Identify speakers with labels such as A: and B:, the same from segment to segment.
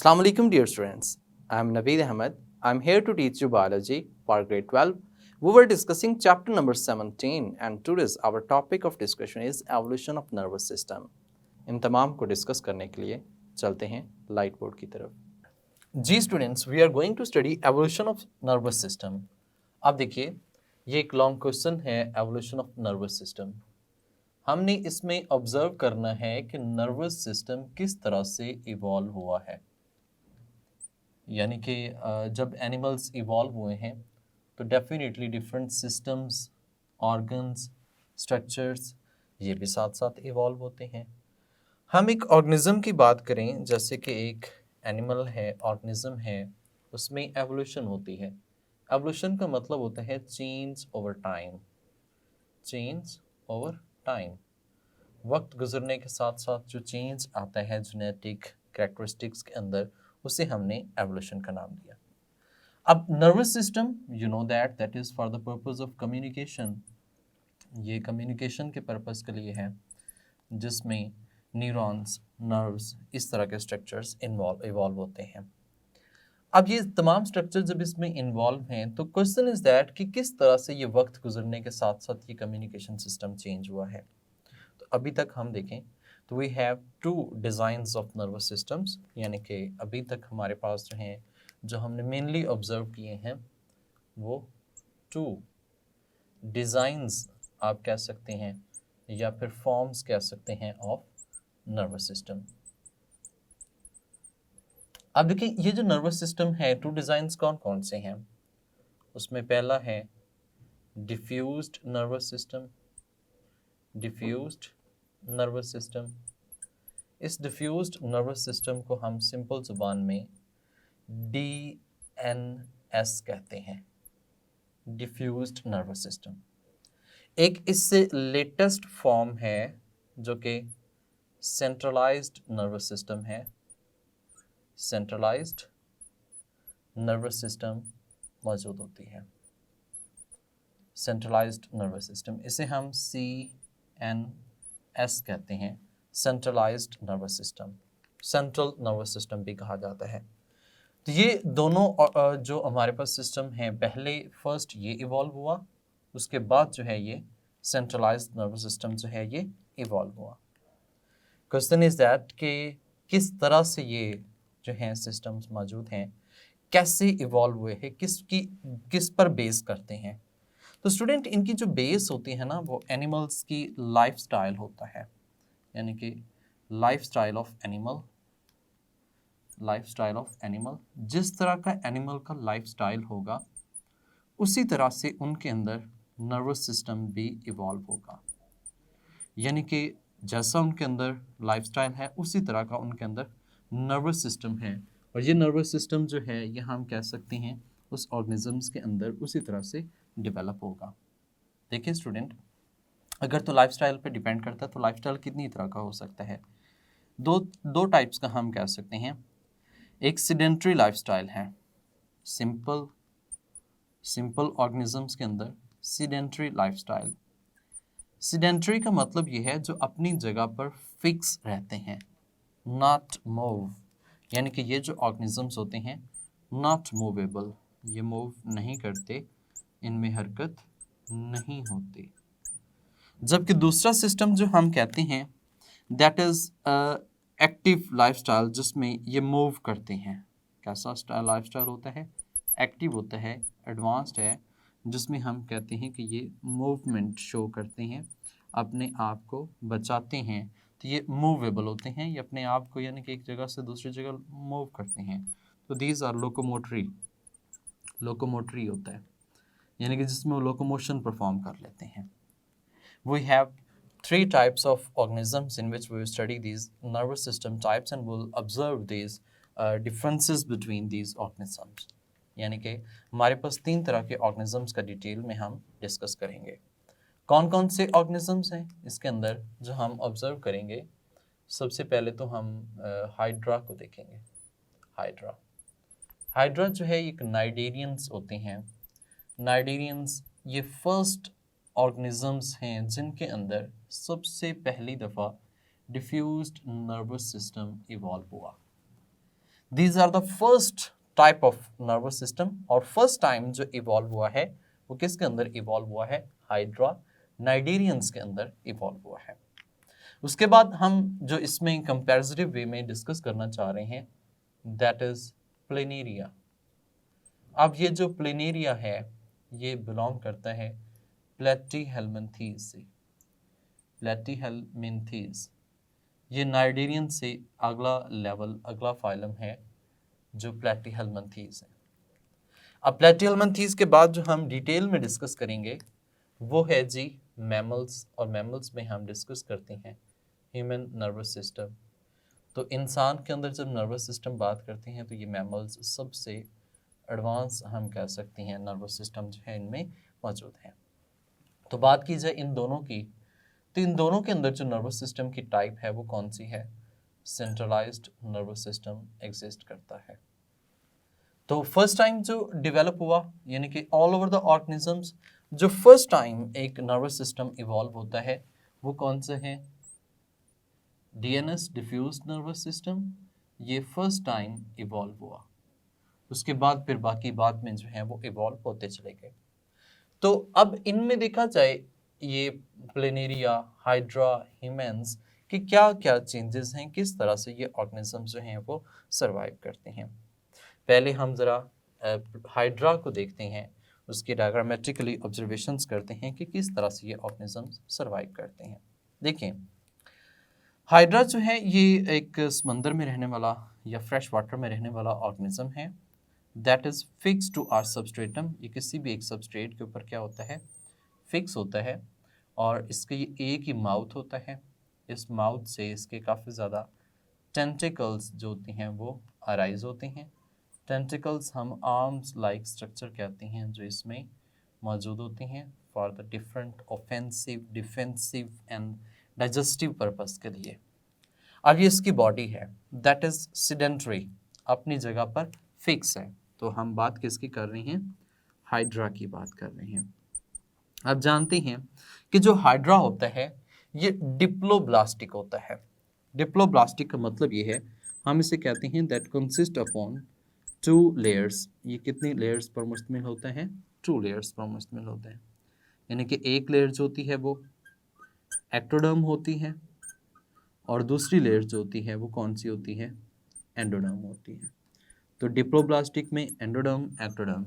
A: Assalamu alaikum, dear students. I am Naveed Ahmed. I am here to teach you biology for grade 12. We were discussing chapter number 17 and today's our topic of discussion is evolution of nervous system. इन तमाम को discuss करने के लिए चलते हैं light board की तरफ। जी students, we are going to study evolution of nervous system. अब देखिए, ये एक लॉन्ग क्वेश्चन है एवोल्यूशन ऑफ नर्वस सिस्टम। हमने इसमें ऑब्जर्व करना है कि नर्वस सिस्टम किस तरह से इवॉल्व हुआ है। यानी कि जब एनिमल्स इवॉल्व हुए हैं तो definitely different systems, organs, structures ये भी साथ साथ इवॉल्व होते हैं। हम एक ऑर्गेनिज्म की बात करें, जैसे कि एक एनिमल है, ऑर्गेनिज्म है, उसमें एवोल्यूशन होती है। एवोल्यूशन का मतलब होता है change over time. Change over time, वक्त गुजरने के साथ साथ जो चेंज आता है जेनेटिक कैरेक्टरिस्टिक्स के अंदर, उसे हमने एवोल्यूशन का नाम दिया। अब nervous system, you know that is for the purpose of communication. ये कम्युनिकेशन के पर्पस के लिए है, जिसमें न्यूरॉन्स, नर्व्स, इस तरह के स्ट्रक्चर्स इवॉल्व होते हैं। अब ये तमाम स्ट्रक्चर जब इसमें इन्वॉल्व हैं तो क्वेश्चन इज दैट कि किस तरह से ये वक्त गुजरने के साथ साथ ये कम्युनिकेशन सिस्टम चेंज हुआ है। तो अभी तक हम देखें तो we have two designs of nervous systems, यानी कि अभी तक हमारे पास जो हैं, जो हमने मेनली ऑब्जर्व किए हैं, वो टू डिज़ाइंस आप कह सकते हैं या फिर फॉर्म्स कह सकते हैं ऑफ नर्वस सिस्टम। अब देखिए, ये जो नर्वस सिस्टम है, टू डिज़ाइंस कौन कौन से हैं। उसमें पहला है diffused nervous system. Diffused nervous system, इस डिफ्यूज्ड नर्वस सिस्टम को हम सिंपल जुबान में DNS कहते हैं, डिफ्यूज्ड नर्वस सिस्टम। एक इससे लेटेस्ट फॉर्म है जो कि सेंट्रलाइज्ड नर्वस सिस्टम है। सेंट्रलाइज्ड नर्वस सिस्टम मौजूद होती है, सेंट्रलाइज्ड नर्वस सिस्टम, इसे हम CNS कहते हैं, centralised nervous system, central nervous system भी कहा जाता है। तो ये दोनों जो हमारे पास सिस्टम है, पहले फर्स्ट ये इवॉल्व हुआ, उसके बाद जो है ये सेंट्रलाइज्ड नर्वस सिस्टम जो है ये इवॉल्व हुआ। क्वेश्चन इज दैट कि किस तरह से ये जो हैं सिस्टम्स मौजूद हैं, कैसे इवॉल्व हुए हैं, किस पर बेस करते हैं। तो स्टूडेंट, इनकी जो बेस होती है ना, वो एनिमल्स की लाइफस्टाइल होता है, यानी कि lifestyle of animal. Lifestyle of animal, जिस तरह का एनिमल का लाइफस्टाइल होगा उसी तरह से उनके अंदर नर्वस सिस्टम भी इवॉल्व होगा। यानी कि जैसा उनके अंदर लाइफस्टाइल है उसी तरह का उनके अंदर नर्वस सिस्टम है, और ये नर्वस सिस्टम जो है ये हम कह सकते हैं उस ऑर्गेनिजम्स के अंदर उसी तरह से डेवलप होगा। देखिए स्टूडेंट, अगर तो लाइफस्टाइल पे डिपेंड करता है तो लाइफस्टाइल कितनी तरह का हो सकता है। दो टाइप्स का हम कह सकते हैं। एक सीडेंट्री लाइफस्टाइल है, सिंपल ऑर्गेनिजम्स के अंदर सीडेंट्री लाइफस्टाइल। सीडेंट्री का मतलब ये है जो अपनी जगह पर फिक्स रहते हैं, नॉट मूव, यानी कि ये जो ऑर्गेनिजम्स होते हैं नॉट मूवेबल, ये मूव नहीं करते, इनमें हरकत नहीं होती। जबकि दूसरा सिस्टम जो हम कहते हैं दैट इज़ एक्टिव लाइफस्टाइल, जिसमें ये मूव करते हैं। कैसा लाइफस्टाइल होता है? एक्टिव होता है, एडवांस्ड है, जिसमें हम कहते हैं कि ये मूवमेंट शो करते हैं, अपने आप को बचाते हैं। तो ये मूवेबल होते हैं, ये अपने आप को यानी कि एक जगह से दूसरी जगह मूव करते हैं। तो दीज आर लोकोमोटरी होता है, यानी कि जिसमें वो लोकोमोशन परफॉर्म कर लेते हैं। We have three types of organisms in which we will study these nervous system types and we'll observe these differences between these organisms. यानी कि हमारे पास 3 तरह के organisms का डिटेल में हम डिस्कस करेंगे। कौन कौन से organisms हैं इसके अंदर जो हम ऑब्जर्व करेंगे? सबसे पहले तो हम हाइड्रा को देखेंगे। हाइड्रा जो है एक नाइडेरियंस होते हैं। नाइडेरियंस ये फर्स्ट ऑर्गेनिजम्स हैं जिनके अंदर सबसे पहली दफ़ा डिफ्यूज्ड नर्वस सिस्टम इवॉल्व हुआ। These are the first type of nervous system, और फर्स्ट टाइम जो इवॉल्व हुआ है वो किसके अंदर इवॉल्व हुआ है? हाइड्रा नाइडेरियंस के अंदर इवॉल्व हुआ है। उसके बाद हम जो इसमें कंपैरेटिव वे में डिस्कस करना चाह रहे हैं दैट इज प्लेनेरिया। अब ये जो प्लेनेरिया है ये बिलोंग करता है प्लेटीहेल्मिन्थीज से। प्लेटीहेल्मिन्थीज ये नाइडेरियन से अगला लेवल, अगला फाइलम है जो प्लेटीहेल्मिन्थीज है। अब प्लेटीहेल्मिन्थीज के बाद जो हम डिटेल में डिस्कस करेंगे वो है जी मैमल्स, और मैमल्स में हम डिस्कस करते हैं ह्यूमन नर्वस सिस्टम। तो इंसान के अंदर जब नर्वस सिस्टम बात करते हैं तो ये मैमल्स सबसे एडवांस हम कह सकते हैं नर्वस सिस्टम जो है इनमें मौजूद है। तो बात की जाए इन दोनों की, तो इन दोनों के अंदर जो नर्वस सिस्टम की टाइप है वो कौन सी है? सेंट्रलाइज्ड नर्वस सिस्टम एग्जिस्ट करता है। तो फर्स्ट टाइम जो डेवलप हुआ, यानी कि ऑल ओवर द ऑर्गेनिजम्स जो फर्स्ट टाइम एक नर्वस सिस्टम इवॉल्व होता है वो कौन सा है? डीएनएस डिफ्यूज्ड नर्वस सिस्टम, ये फर्स्ट टाइम इवॉल्व हुआ। उसके बाद फिर बाकी बाद में जो है वो इवॉल्व होते चले गए। तो अब इनमें देखा जाए ये प्लेनेरिया, हाइड्रा, ह्यूमन्स कि क्या क्या चेंजेस हैं, किस तरह से ये ऑर्गेनिज्म जो हैं वो सरवाइव करते हैं। पहले हम ज़रा हाइड्रा को देखते हैं, उसकी डायग्रामेटिकली ऑब्जर्वेशंस करते हैं कि किस तरह से ये ऑर्गेनिज्म सरवाइव करते हैं। देखें, हाइड्रा जो है ये एक समंदर में रहने वाला या फ्रेश वाटर में रहने वाला ऑर्गेनिज्म है that is fix to our substratum. ये किसी भी एक सबस्ट्रेट के ऊपर क्या होता है? फिक्स होता है। और इसके ये एक ही माउथ होता है। इस माउथ से इसके काफ़ी ज़्यादा टेंटिकल्स जो होती हैं वो अराइज होते हैं। टेंटिकल्स हम आर्म्स लाइक स्ट्रक्चर कहते हैं जो इसमें मौजूद होती हैं for the different offensive, defensive and digestive purpose के लिए। अब ये इसकी बॉडी है दैट इज सिडेंटरी, अपनी जगह पर फिक्स है। तो हम बात किसकी कर रहे हैं? हाइड्रा की बात कर रहे हैं। अब जानते हैं कि जो हाइड्रा होता है ये डिप्लोब्लास्टिक होता है। डिप्लोब्लास्टिक का मतलब ये है, हम इसे कहते हैं दैट कंसिस्ट अपॉन 2 लेयर्स। ये कितनी लेयर्स पर मुश्तमिल होता है? 2 लेयर्स पर मुश्तमिल होता है। यानी कि एक लेयर जो होती है वो एक्टोडर्म होती है, और दूसरी लेयर जो होती है वो कौन सी होती है? एंडोडर्म होती है। तो डिप्लोब्लास्टिक में एंडोडर्म, एक्टोडर्म।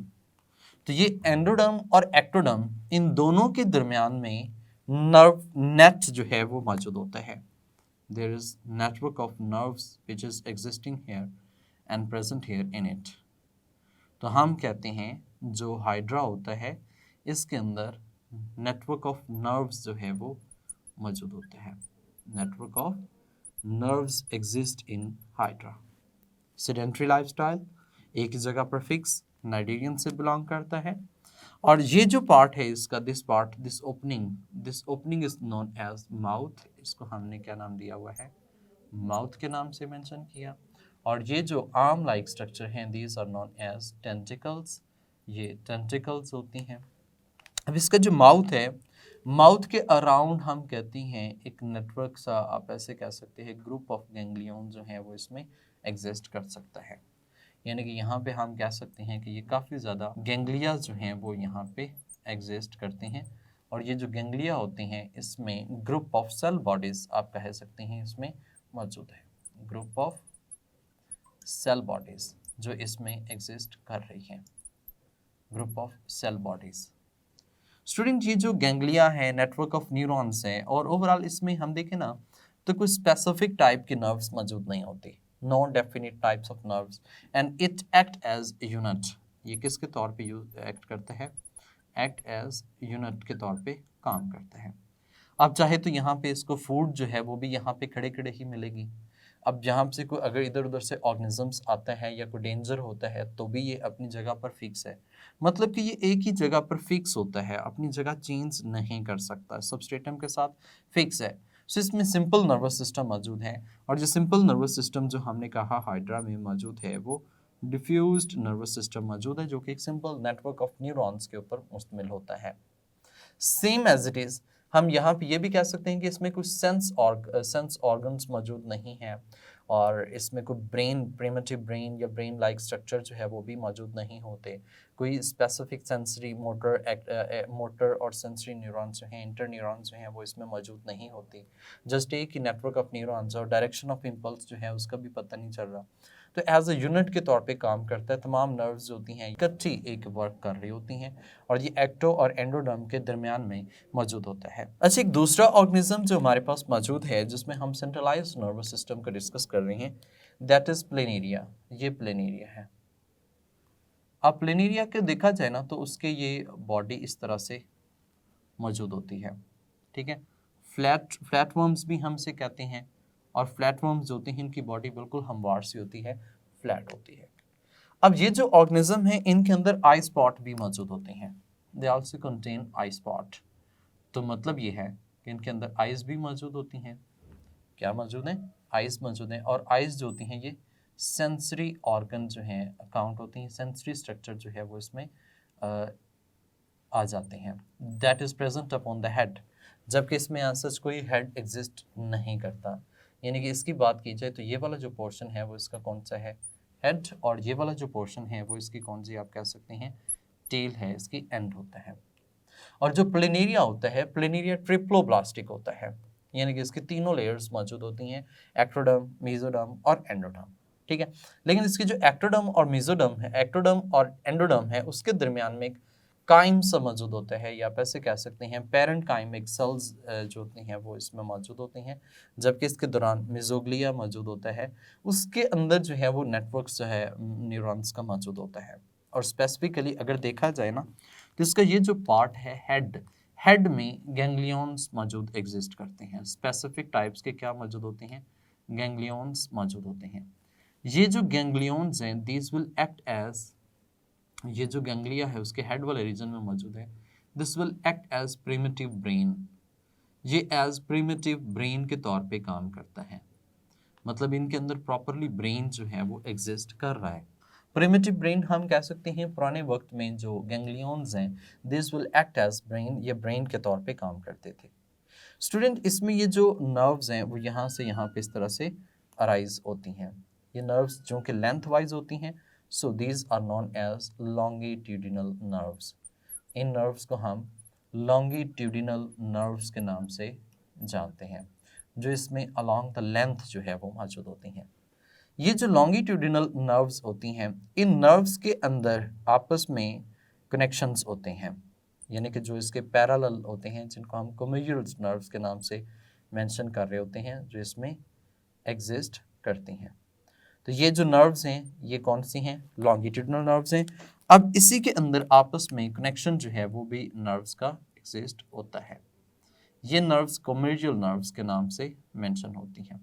A: तो ये एंडोडर्म और एक्टोडर्म इन दोनों के दरमियान में नर्व नेट जो है वो मौजूद होता है। There is network of nerves which is existing here and present here in it. तो हम कहते हैं जो हाइड्रा होता है इसके अंदर नेटवर्क ऑफ नर्व्स जो है वो मौजूद होता है। Network of nerves exist in hydra. Sedentary lifestyle, एक ही जगह पर फिक्स, नाइडेरियन से बिलोंग करता है। और ये जो पार्ट है इसका, this opening is known as mouth. इसको हमने क्या नाम दिया हुआ है? माउथ के नाम से मेंशन किया। और ये जो आर्म लाइक स्ट्रक्चर हैं these are known as tentacles, ये टेंटिकल्स होती हैं। अब इसका जो माउथ है, माउथ के अराउंड हम कहते हैं एक नेटवर्क सा, आप ऐसे कह सकते हैं ग्रुप ऑफ गैंग्लियन जो है वो इसमें एग्जिस्ट कर सकता है। यानी कि यहाँ पे हम कह सकते हैं कि ये काफ़ी ज़्यादा गैंग्लिया जो हैं वो यहाँ पे एग्जिस्ट करते हैं। और ये जो गैंग्लिया होते हैं इसमें ग्रुप ऑफ सेल बॉडीज़ आप कह सकते हैं इसमें मौजूद है। ग्रुप ऑफ सेल बॉडीज़ जो इसमें एग्जिस्ट कर रही हैं, group of cell bodies. Student, ये जो गैंग्लिया है नेटवर्क ऑफ न्यूरॉन्स है, और ओवरऑल इसमें हम देखें ना तो कुछ स्पेसिफिक टाइप की नर्व्स मौजूद नहीं होती, no definite types of nerves, and it act as unit. ये किसके तौर पे एक्ट करता है? एक्ट एज यूनिट के तौर पे काम करता है। अब चाहे तो यहाँ पे इसको फूड जो है वो भी यहाँ पे खड़े खड़े ही मिलेगी। अब यहाँ से कोई अगर इधर उधर से ऑर्गेनिजम्स आता है या कोई डेंजर होता है तो भी ये अपनी जगह पर फिक्स है। मतलब कि ये एक ही जगह पर फिक्स होता है, अपनी जगह चेंज नहीं कर सकता, सबस्ट्रेटम के साथ फिक्स है। सो इसमें सिंपल नर्वस सिस्टम मौजूद है। और जो सिंपल नर्वस सिस्टम जो हमने कहा हाइड्रा में मौजूद है वो डिफ्यूज्ड नर्वस सिस्टम मौजूद है, जो कि एक सिंपल नेटवर्क ऑफ न्यूरॉन्स के ऊपर मुश्तमिल होता है। सेम एज इट इज़ हम यहाँ पे ये भी कह सकते हैं कि इसमें कुछ सेंस ऑर्गन्स मौजूद नहीं है। और इसमें कोई ब्रेन, प्रिमिटिव ब्रेन या ब्रेन लाइक स्ट्रक्चर जो है वो भी मौजूद नहीं होते। कोई स्पेसिफिक सेंसरी मोटर और सेंसरी न्यूरॉन्स जो हैं, इंटर न्यूरॉन्स जो हैं वो इसमें मौजूद नहीं होती। जस्ट एक ही नेटवर्क ऑफ न्यूरॉन्स और डायरेक्शन ऑफ इम्पल्स जो है उसका भी पता नहीं चल रहा। तो एज अ यूनिट के तौर पे काम करता है। तमाम नर्व्स जो होती हैं इकट्ठी एक वर्क कर रही होती हैं और ये एक्टो और एंडोडर्म के दरमियान में मौजूद होता है। अच्छा, एक दूसरा ऑर्गेनिज्म जो हमारे पास मौजूद है जिसमें हम सेंट्रलाइज्ड नर्वस सिस्टम का डिस्कस कर रहे हैं, दैट इज प्लेनेरिया। ये प्लेनेरिया है। अब प्लेनेरिया के देखा जाए ना तो उसके ये बॉडी इस तरह से मौजूद होती है, ठीक है। फ्लैटवर्म्स भी हमसे कहते हैं और फ्लैटवर्म्स जो होते हैं इनकी बॉडी बिल्कुल हमवार सी होती है, फ्लैट होती है। अब ये जो ऑर्गेनिज्म है इनके अंदर आई स्पॉट भी मौजूद होते हैं। They also contain I spot. तो मतलब ये है कि इनके अंदर आइज भी मौजूद होती हैं। क्या मौजूद है? आइज मौजूद हैं। और आइज जो होती हैं ये सेंसरी ऑर्गन जो हैं अकाउंट होती हैं, सेंसरी स्ट्रक्चर जो है वो इसमें आ जाते हैं। That is present upon the head, जबकि इसमें सच कोई हेड एग्जिस्ट नहीं करता। यानी कि इसकी बात की जाए तो ये वाला जो पोर्शन है वो इसका कौन सा है? हेड। और ये वाला जो पोर्शन है वो इसकी कौन सी आप कह सकते हैं? टेल है, इसकी एंड होता है। और जो प्लेनेरिया होता है, प्लेनेरिया ट्रिप्लोब्लास्टिक होता है, यानी कि इसकी तीनों लेयर्स मौजूद होती हैं, एक्टोडर्म, मेसोडर्म और एंडोडर्म, ठीक है। लेकिन इसकी जो एक्टोडर्म और मेसोडर्म है, एक्टोडर्म और एंडोडर्म है, उसके दरमियान में एक काइम सा मौजूद होता है, या आप ऐसे कह सकते हैं पेरेंट काइमिक सेल्स जो होती हैं वो इसमें मौजूद होती हैं। जबकि इसके दौरान मेसोग्लिया मौजूद होता है, उसके अंदर जो है वो नेटवर्क्स जो है न्यूरॉन्स का मौजूद होता है। और स्पेसिफिकली अगर देखा जाए ना तो इसका ये जो पार्ट है हेड में गैंग्लियंस मौजूद एग्जिस्ट करते हैं। स्पेसिफिक टाइप्स के क्या मौजूद होते हैं? गैंग्लियंस मौजूद होते हैं। ये जो गैंग्लियंस हैं दीज विल एक्ट एज, ये जो गैंग्लिया है उसके हेड वाले रीजन में मौजूद है, this will act as primitive brain. ये एज प्रिमिटिव ब्रेन के तौर पे काम करता है, मतलब इनके अंदर प्रॉपरली ब्रेन जो है वो एग्जिस्ट कर रहा है। प्रिमिटिव ब्रेन हम कह सकते हैं पुराने वक्त में जो गैंग्लियंस हैं this will act as brain, ये ब्रेन के तौर पे काम करते थे। स्टूडेंट, इसमें ये जो नर्व्स हैं वो यहाँ से यहाँ पे इस तरह से अराइज होती हैं। ये नर्व्स जो कि लेंथ वाइज होती हैं, so these are known as longitudinal nerves. इन नर्व्स को हम लॉन्गिट्यूडिनल नर्व्स के नाम से जानते हैं, जो इसमें अलोंग द लेंथ जो है वो मौजूद होती हैं। ये जो लॉन्गिट्यूडिनल नर्व्स होती हैं, इन नर्व्स के अंदर आपस में कनेक्शंस होते हैं, यानी कि जो इसके पैरेलल होते हैं, जिनको हम कम्यूरल नर्व्स के नाम से मेंशन कर रहे होते हैं, जो इसमें एग्जिस्ट करती हैं। तो ये जो नर्व्स हैं ये कौन सी हैं? लॉन्गिट्यूडिनल नर्व्स हैं। अब इसी के अंदर आपस में कनेक्शन जो है वो भी नर्व्स का एग्जिस्ट होता है। ये नर्व्स कम्यूरल नर्व्स के नाम से मेंशन होती हैं।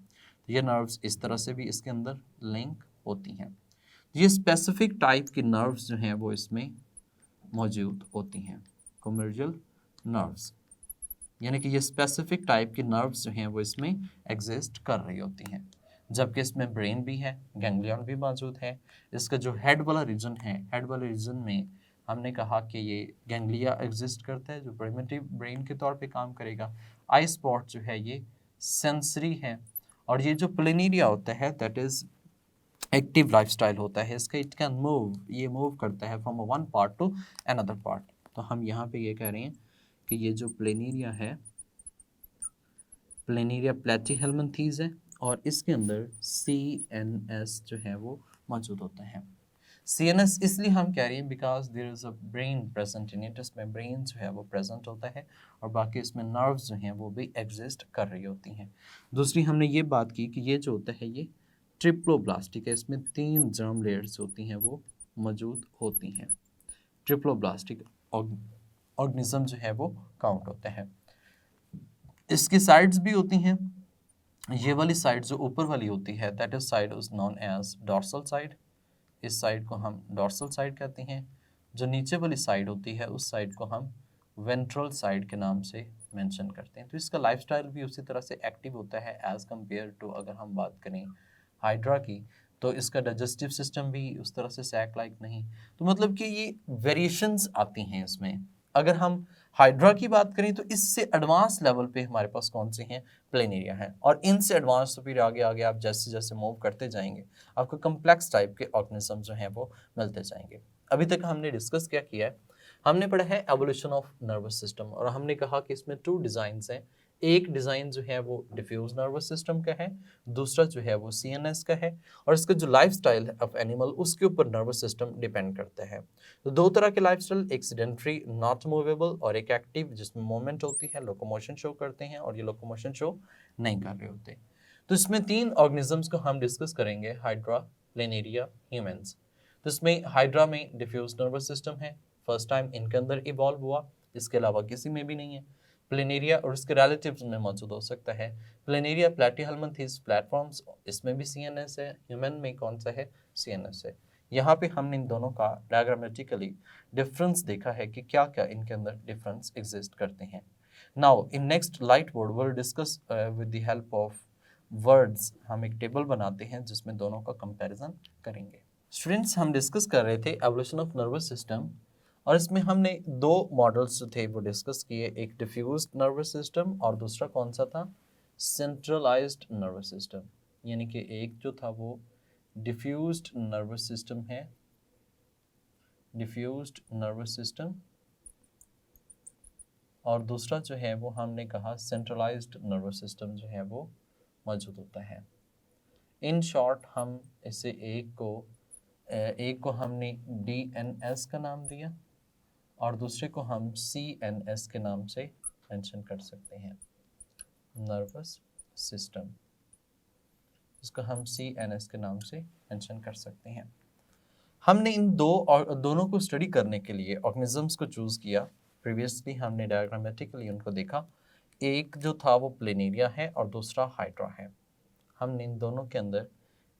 A: ये नर्व्स इस तरह से भी इसके अंदर लिंक होती हैं। ये स्पेसिफिक टाइप की नर्व्स जो हैं वो इसमें मौजूद होती हैं, कम्यूरल नर्व्स, यानी कि ये स्पेसिफिक टाइप की नर्व्स जो हैं वो इसमें एग्जिस्ट कर रही होती हैं। जबकि इसमें ब्रेन भी है, गैंग्लियन भी मौजूद है। इसका जो हेड वाला रीजन है, हेड वाले रीजन में हमने कहा कि ये गैंग्लिया एग्जिस्ट करता है जो प्रिमिटिव ब्रेन के तौर पे काम करेगा। आई स्पॉट जो है ये सेंसरी है। और ये जो प्लेनेरिया होता है दैट इज एक्टिव लाइफस्टाइल होता है इसका। इट कैन मूव, ये मूव करता है from one part two another part. तो हम यहाँ पे ये कह रहे हैं कि ये जो प्लेनेरिया है, प्लेनेरिया प्लेटीहेल्मिन्थीज है और इसके अंदर CNS जो है वो मौजूद होता है। CNS इसलिए हम कह रहे हैं because there is a brain present in it, इसमें ब्रेन जो है वो प्रेजेंट होता है और बाकी इसमें नर्व्स जो हैं वो भी एग्जिस्ट कर रही होती हैं। दूसरी हमने ये बात की कि ये जो होता है ये ट्रिप्लोब्लास्टिक है, इसमें 3 जर्म लेयर्स होती हैं वो मौजूद होती हैं। ट्रिप्लोब्लास्टिक ऑर्गेनिज्म जो है वो काउंट होता है। इसकी साइड्स भी होती हैं। ये वाली साइड जो ऊपर वाली होती है that is side is known as dorsal side. इस साइड को हम डॉर्सल साइड कहते हैं। जो नीचे वाली साइड होती है उस साइड को हम वेंट्रल साइड के नाम से मेंशन करते हैं। तो इसका लाइफस्टाइल भी उसी तरह से एक्टिव होता है एज कंपेयर टू अगर हम बात करें हाइड्रा की, तो इसका डाइजेस्टिव सिस्टम भी उस तरह से सैक लाइक नहीं। तो मतलब कि ये वेरिएशंस आती हैं इसमें। अगर हम
B: हाइड्रा की बात करें तो इससे एडवांस लेवल पे हमारे पास कौन से हैं, प्लेनेरिया हैं। और इनसे एडवांस तो फिर आगे आगे आप जैसे जैसे मूव करते जाएंगे आपको कम्प्लेक्स टाइप के ऑर्गेनिज्म जो हैं वो मिलते जाएंगे। अभी तक हमने डिस्कस क्या किया है, हमने पढ़ा है एवोल्यूशन ऑफ नर्वस सिस्टम, और हमने कहा कि इसमें 2 डिज़ाइंस हैं। एक डिज़ाइन जो है वो डिफ्यूज नर्वस सिस्टम का है, दूसरा जो है वो सीएनएस का है, और इसका जो लाइफ स्टाइल है ऑफ एनिमल उसके ऊपर नर्वस सिस्टम डिपेंड करता है। तो 2 तरह के लाइफ स्टाइल, एक सेडेंट्री नॉट मूवेबल और एक एक्टिव जिसमें मूवमेंट होती है, लोकोमोशन शो करते हैं, और ये लोकोमोशन शो नहीं कर रहे होते। तो इसमें 3 ऑर्गेनिजम्स को हम डिस्कस करेंगे, हाइड्रा, प्लेनेरिया, ह्यूमंस। तो इसमें हाइड्रा में डिफ्यूज नर्वस सिस्टम है, फर्स्ट टाइम इनके अंदर इवॉल्व हुआ, इसके अलावा किसी में भी नहीं है। प्लेनेरिया और इसके रिलेटिव्स में मौजूद हो सकता है। प्लेनेरिया प्लेटीहेल्मिन्थेस प्लेटफॉर्म्स, इसमें भी सीएनएस है। ह्यूमन में कौन सा है, सीएनएस है। यहाँ पे हमने इन दोनों का डायग्रामेटिकली डिफरेंस देखा है कि क्या क्या इनके अंदर डिफरेंस एग्जिस्ट करते हैं। Now in next light board will discuss with the help of words, हम एक टेबल बनाते हैं जिसमें दोनों का कंपैरिजन करेंगे। स्टूडेंट्स, हम डिस्कस कर रहे थे एवोल्यूशन ऑफ नर्वस सिस्टम, और इसमें हमने 2 मॉडल्स जो थे वो डिस्कस किए, एक डिफ्यूज नर्वस सिस्टम और दूसरा कौन सा था, सेंट्रलाइज्ड नर्वस सिस्टम। यानी कि एक जो था वो डिफ्यूज्ड नर्वस सिस्टम है, डिफ्यूज्ड नर्वस सिस्टम, और दूसरा जो है वो हमने कहा सेंट्रलाइज्ड नर्वस सिस्टम जो है वो मौजूद होता है। इन शॉर्ट हम इसे एक को हमने DNS का नाम दिया और दूसरे को हम CNS के नाम से मेंशन कर सकते हैं, नर्वस सिस्टम, इसको हम CNS के नाम से मेंशन कर सकते हैं। हमने इन दोनों को स्टडी करने के लिए ऑर्गेनिजम्स को चूज़ किया। प्रीवियसली हमने डायग्रामेटिकली उनको देखा, एक जो था वो प्लेनेरिया है और दूसरा हाइड्रा है। हमने इन दोनों के अंदर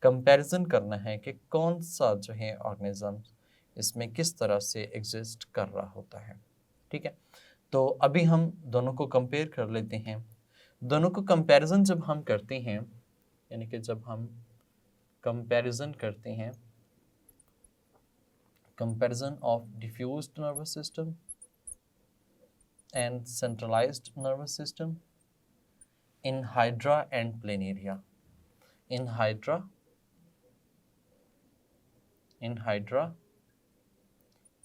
B: कंपैरिजन करना है कि कौन सा जो है ऑर्गेनिज्म इसमें किस तरह से एग्जिस्ट कर रहा होता है। ठीक है, तो अभी हम दोनों को कंपेयर कर लेते हैं। दोनों को कंपैरिजन जब हम करते हैं, यानी कि जब हम कंपैरिजन करते हैं, comparison of diffused nervous system and centralised nervous system in hydra and planaria, in hydra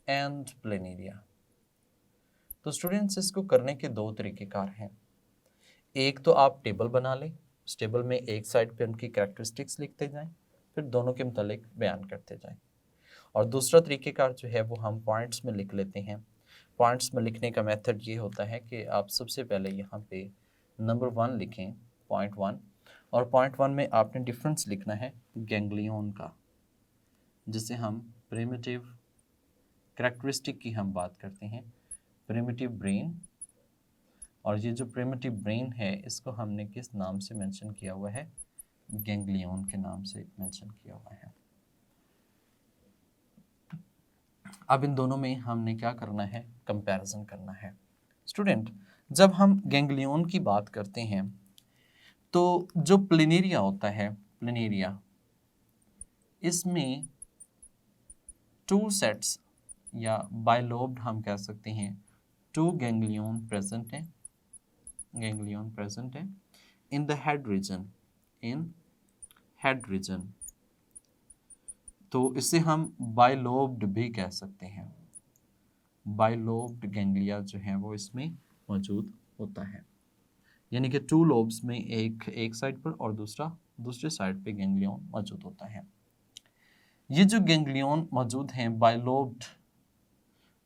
B: and planaria. तो स्टूडेंट्स, इसको करने के 2 तरीक़ेकार हैं। एक तो आप टेबल बना लें, उस टेबल में एक साइड पे उनकी कैरेक्टरिस्टिक्स लिखते जाएं, फिर दोनों के मुतालिक बयान करते जाएं। और दूसरा तरीक़ेकार जो है वो हम पॉइंट्स में लिख लेते हैं। पॉइंट्स में लिखने का मेथड ये होता है कि आप सबसे पहले यहाँ पे नंबर 1 लिखें, पॉइंट 1, और पॉइंट 1 में आपने डिफरेंस लिखना है गैंग्लियन का, जिसे हम प्रिमिटिव कैरेक्टरिस्टिक की हम बात करते हैं, प्रिमिटिव ब्रेन। और ये जो प्रिमिटिव ब्रेन है इसको हमने किस नाम से मेंशन किया हुआ है, गैंग्लियन के नाम से मेंशन किया हुआ है। अब इन दोनों में हमने क्या करना है, कंपैरिजन करना है। स्टूडेंट, जब हम गैंग्लियन की बात करते हैं तो जो प्लेनेरिया होता है, प्लेनेरिया, इसमें 2 सेट्स या बाइलोब्ड हम कह सकते हैं, 2 गैंग्लियन प्रेजेंट है, गैंग्लियन प्रेजेंट है in the head region, in head reason. तो इसे हम बाइलोब्ड भी कह सकते हैं, बाइलोब्ड गैंग्लिया जो है वो इसमें मौजूद होता है। यानी कि 2 लोब्स में एक साइड पर और दूसरे साइड पे गैंग्लियन मौजूद होता है। ये जो गैंग्लियन मौजूद हैं,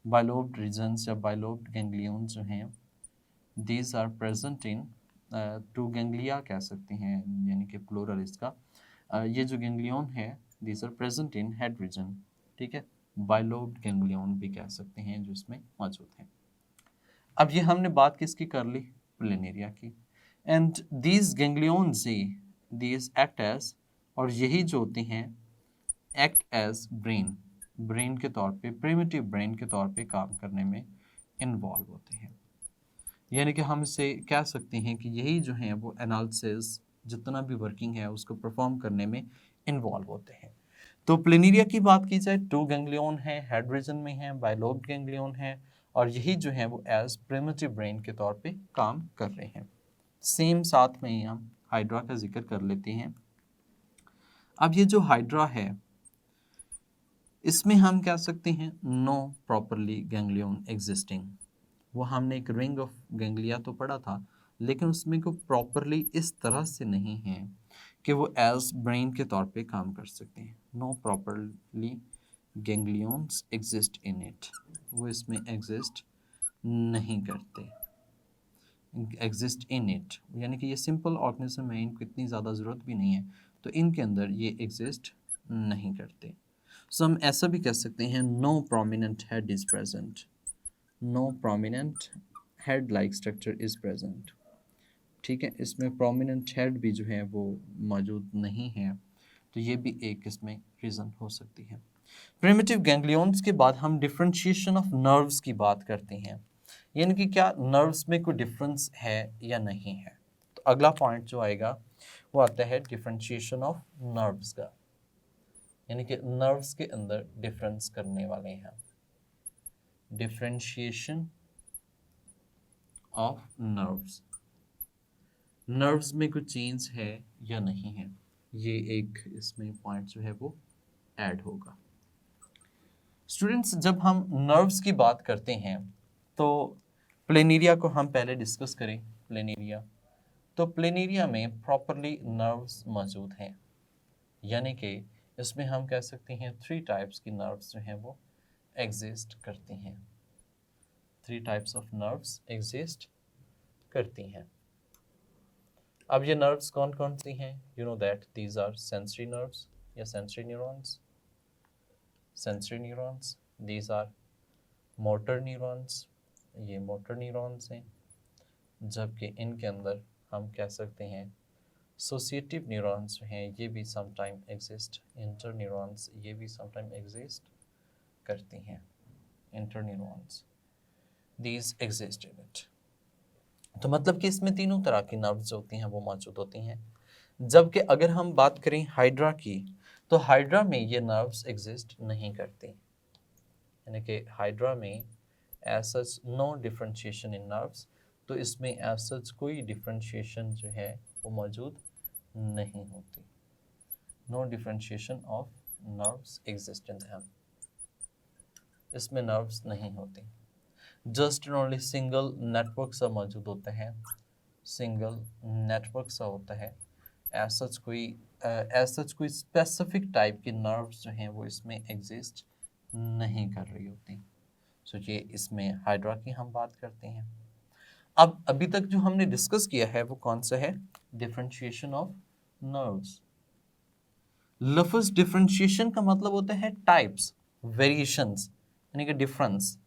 B: बाइलोब्ड रीजन्स या बाइलोब्ड गैंग्लियन जो हैं, these are present in 2 ganglia कह सकते हैं, यानी कि प्लूरल इसका। ये जो गैंग्लियन है these are present in head region, ठीक है, बाइलोब्ड गैंग्लियन भी कह सकते हैं जो इसमें मौजूद हैं। अब ये हमने बात किसकी कर ली, प्लेनेरिया की। And these ganglions these act as, और यही जो होते हैं एक्ट एज ब्रेन के तौर पे, प्रिमिटिव ब्रेन के तौर पे काम करने में इन्वॉल्व होते हैं। यानी कि हम इसे कह सकते हैं कि यही जो हैं वो एनालिसिस जितना भी वर्किंग है उसको परफॉर्म करने में इन्वॉल्व होते हैं। तो प्लेनेरिया की बात की जाए, 2 गैंग्लियन है, हेड रीजन में है, बाइलोब्ड गैंग्लियन है, और यही जो है वो एज प्रिमिटिव ब्रेन के तौर पे काम कर रहे हैं। सेम साथ में ही हम हाइड्रा का जिक्र कर लेते हैं। अब ये जो हाइड्रा है इसमें हम कह सकते हैं नो प्रॉपरली गैंग्लियन एग्जिस्टिंग। वो हमने एक रिंग ऑफ गैंग्लिया तो पढ़ा था, लेकिन उसमें को प्रॉपरली इस तरह से नहीं है कि वो एज ब्रेन के तौर पे काम कर सकते हैं। No properly ganglions exist in it, वो इसमें एग्जिस्ट नहीं करते, एग्जिस्ट इन इट, यानी कि ये सिंपल ऑर्गेनिज्म है, इनको इतनी ज़्यादा ज़रूरत भी नहीं है, तो इनके अंदर ये एग्जिस्ट नहीं करते। सो हम ऐसा भी कह सकते हैं no prominent head is present, no prominent head like structure is present. ठीक है, इसमें प्रोमिनेंट हेड भी जो है वो मौजूद नहीं है, तो ये भी एक इसमें रीज़न हो सकती है। प्रिमिटिव गैंग्लियंस के बाद हम डिफरेंशिएशन ऑफ नर्व्स की बात करते हैं, यानी कि क्या नर्व्स में कोई डिफरेंस है या नहीं है। तो अगला पॉइंट जो आएगा वो आता है डिफरेंशिएशन ऑफ नर्व्स का, यानी कि नर्व्स के अंदर डिफरेंस करने वाले हैं। डिफरेंशिएशन ऑफ नर्व्स, नर्व्स में कुछ चेंज है या नहीं है, ये एक इसमें पॉइंट जो है वो ऐड होगा। स्टूडेंट्स, जब हम नर्व्स की बात करते हैं तो प्लेनेरिया को हम पहले डिस्कस करें। प्लेनेरिया, तो प्लेनेरिया में प्रॉपरली नर्व्स मौजूद हैं, यानी कि इसमें हम कह सकते हैं 3 टाइप्स की नर्व्स जो हैं वो एग्जिस्ट करती हैं। 3 टाइप्स ऑफ नर्व्स एग्जिस्ट करती हैं। अब ये नर्व्स कौन कौन सी हैं? You know that these are sensory nerves या sensory neurons, sensory neurons, these are motor neurons, ये मोटर न्यूरॉन्स हैं, जबकि इनके अंदर हम कह सकते हैं एसोसिएटिव न्यूरॉन्स जो हैं ये भी समटाइम एग्जिस्ट, इंटर न्यूरॉन्स ये भी समटाइम एग्जिस्ट करती हैं, inter neurons these exist in it. तो मतलब कि इसमें तीनों तरह की नर्व्स जो होती हैं वो मौजूद होती हैं। जबकि अगर हम बात करें हाइड्रा की, तो हाइड्रा में ये नर्व्स एग्जिस्ट नहीं करती, यानी कि हाइड्रा में एज सच नो डिफरेंशिएशन इन नर्व्स, तो इसमें एज सच कोई डिफरेंशिएशन जो है वो मौजूद नहीं होती। No differentiation of nerves exist in them, इसमें नर्व्स नहीं होती। Just and only single network सा मौजूद होता है, सिंगल नेटवर्क सा होता है। एज सच कोई स्पेसिफिक टाइप की नर्व्स जो हैं वो इसमें एग्जिस्ट नहीं कर रही होती। सो ये इसमें हाइड्रा की हम बात करते हैं। अब अभी तक जो हमने डिस्कस किया है वो कौन सा है? Differentiation of nerves. लफ्ज़ डिफरेंशिएशन का मतलब होता है टाइप्स, वेरिएशंस, यानी कि डिफरेंस।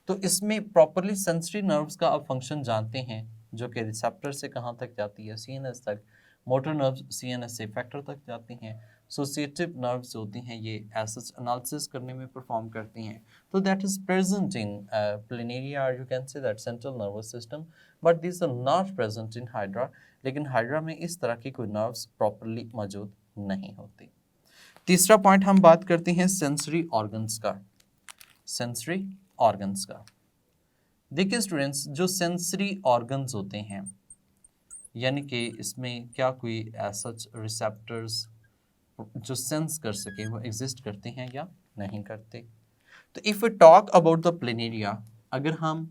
B: तो इसमें प्रॉपरली सेंसरी नर्व्स का आप फंक्शन जानते हैं, जो कि रिसेप्टर से कहाँ तक जाती है? सीएनएस तक। मोटर नर्व्स सीएनएस से इफेक्टर तक जाती हैं। एसोसिएटिव नर्व्स होती हैं ये एसिड एनालिसिस करने में परफॉर्म करती हैं। तो that is present in planaria, और you can say that central nervous system, but this are not present in hydra. लेकिन हाइड्रा में इस तरह की कोई नर्व्स प्रॉपरली मौजूद नहीं होती। तीसरा पॉइंट हम बात करते हैं सेंसरी ऑर्गन्स का। सेंसरी ऑर्गन्स का, देखिए स्टूडेंट्स, जो सेंसरी ऑर्गन्स होते हैं, यानी कि इसमें क्या कोई ऐसा रिसेप्टर्स जो सेंस कर सके वो एग्जिस्ट करते हैं या नहीं करते? तो if we talk about the planaria, अगर हम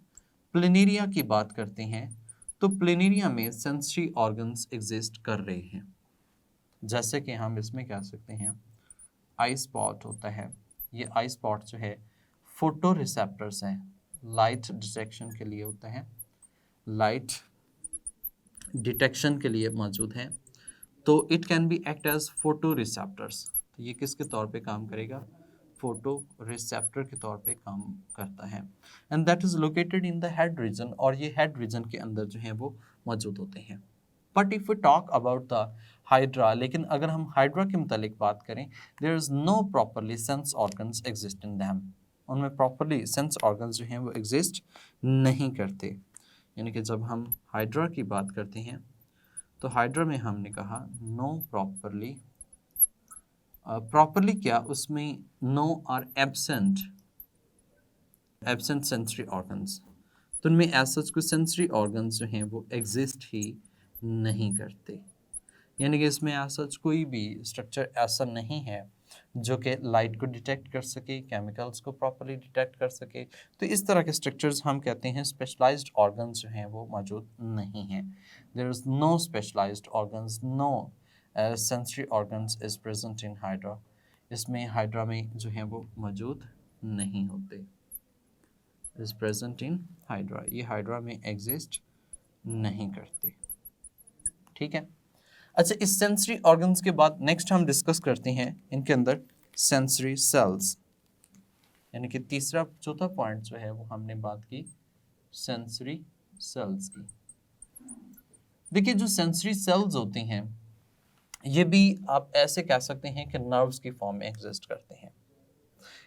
B: प्लेनेरिया की बात करते हैं तो प्लेनेरिया में सेंसरी ऑर्गन्स एग्जिस्ट कर रहे हैं। जैसे कि हम इसमें कह सकते हैं आई स्पॉट होता है, ये आई स्पॉट जो है फोटो रिसेप्टर्स हैं, लाइट डिटेक्शन के लिए होता है, लाइट डिटेक्शन के लिए मौजूद है। तो it can be act as photo receptors. तो ये किसके तौर पे काम करेगा? फोटो रिसेप्टर के तौर पे काम करता है। And that is located in the head region, और ये हेड रीजन के अंदर जो है वो मौजूद होते हैं। But if we talk about the hydra, लेकिन अगर हम हाइड्रा के मुतालिक बात करें, there is no properly sense organs exist in them, उनमें प्रॉपरली सेंस ऑर्गन्स जो हैं वो एग्जिस्ट नहीं करते। यानी कि जब हम हाइड्रा की बात करते हैं तो हाइड्रा में हमने कहा नो प्रॉपरली, प्रॉपरली क्या, उसमें no are absent absent sensory organs, तो उनमें ऐसा कोई सेंसरी ऑर्गन्स जो हैं वो एग्जिस्ट ही नहीं करते, यानी कि इसमें ऐसा कोई भी स्ट्रक्चर ऐसा नहीं है जो कि लाइट को डिटेक्ट कर सके, केमिकल्स को प्रॉपरली डिटेक्ट कर सके। तो इस तरह के स्ट्रक्चर्स हम कहते हैं स्पेशलाइज्ड ऑर्गन्स जो हैं वो मौजूद नहीं हैं। There is no specialised organs, no sensory organs is present in hydra. इसमें हाइड्रा में जो हैं वो मौजूद नहीं होते, इज़ प्रेजेंट इन हाइड्रा, ये हाइड्रा में एग्जिस्ट नहीं करते। ठीक है। अच्छा, इस सेंसरी ऑर्गन्स के बाद नेक्स्ट हम डिस्कस करते हैं इनके अंदर सेंसरी सेल्स, यानी कि तीसरा चौथा पॉइंट जो है वो हमने बात की सेंसरी सेल्स की। देखिए, जो सेंसरी सेल्स होती हैं ये भी आप ऐसे कह सकते हैं कि नर्व्स की फॉर्म में एग्जिस्ट करते हैं,